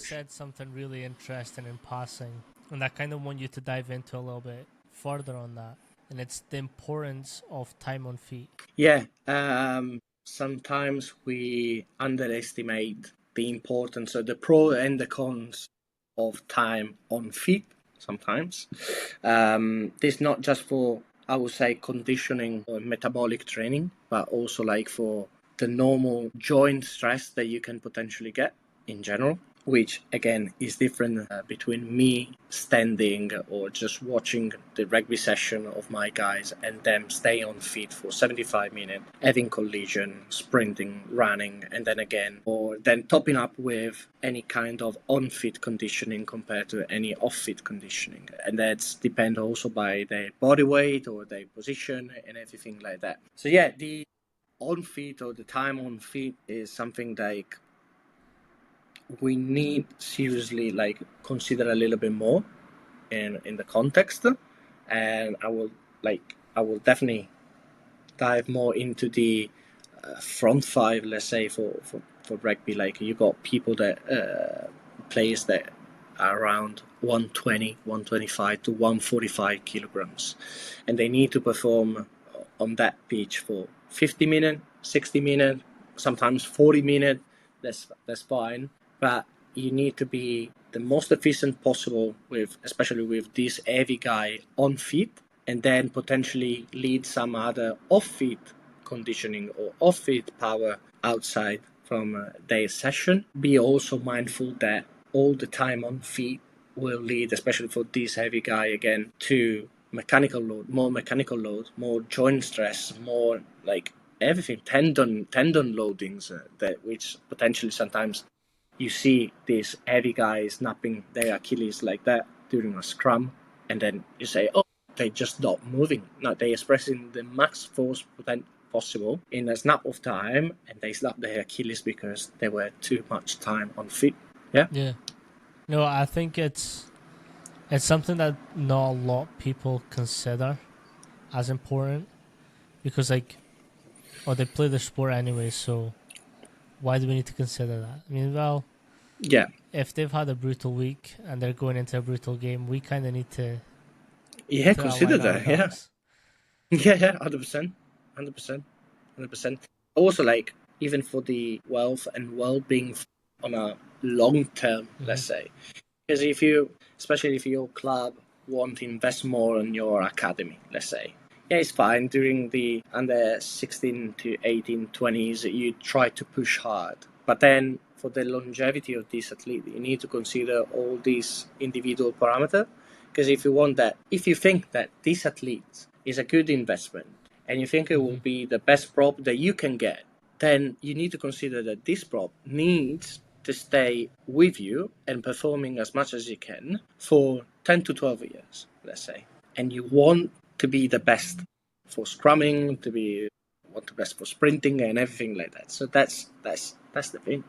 said something really interesting in passing, and I kind of want you to dive into a little bit further on that. And it's the importance of time on feet. Yeah, sometimes we underestimate the importance of the pro and the cons of time on feet. Sometimes this not just for, I would say, conditioning or metabolic training, but also like for the normal joint stress that you can potentially get in general, which again is different between me standing or just watching the rugby session of my guys and them stay on feet for 75 minutes, having collision, sprinting, running, and then again, or then topping up with any kind of on-fit conditioning compared to any off-fit conditioning. And that's depend also by their body weight or their position and everything like that. So yeah, the on-feet or the time on feet is something like we need seriously like consider a little bit more in the context, and I will definitely dive more into the front five, let's say for rugby. Like you got people that players that are around 120 125 to 145 kilograms, and they need to perform on that pitch for 50 minutes, 60 minutes, sometimes 40 minutes. That's fine, but you need to be the most efficient possible with, especially with this heavy guy on feet, and then potentially lead some other off-feet conditioning or off-feet power outside from their session. Be also mindful that all the time on feet will lead, especially for this heavy guy again, to mechanical load, more joint stress, more like everything, tendon loadings that which potentially sometimes you see these heavy guys snapping their Achilles like that during a scrum, and then you say, oh, they just not moving. No, they expressing the max force possible in a snap of time, and they snap their Achilles because they were too much time on feet. Yeah. Yeah. No, I think it's something that not a lot of people consider as important because like, or they play the sport anyway, so why do we need to consider that? I mean, well, Yeah. if they've had a brutal week and they're going into a brutal game, we kind of need to Consider align our that. Yeah. ducks. Yeah, 100%. 100%. Also, like, even for the wealth and well-being on a long term, let's say. Because especially if your club want to invest more in your academy, let's say. Yeah, it's fine. During the under 16 to 18, 20s, you try to push hard. But then for the longevity of this athlete, you need to consider all these individual parameters. Because if you think that this athlete is a good investment and you think it will be the best prop that you can get, then you need to consider that this prop needs to stay with you and performing as much as you can for 10 to 12 years, let's say. And you want to be the best for scrumming, want the best for sprinting and everything like that. So that's the thing.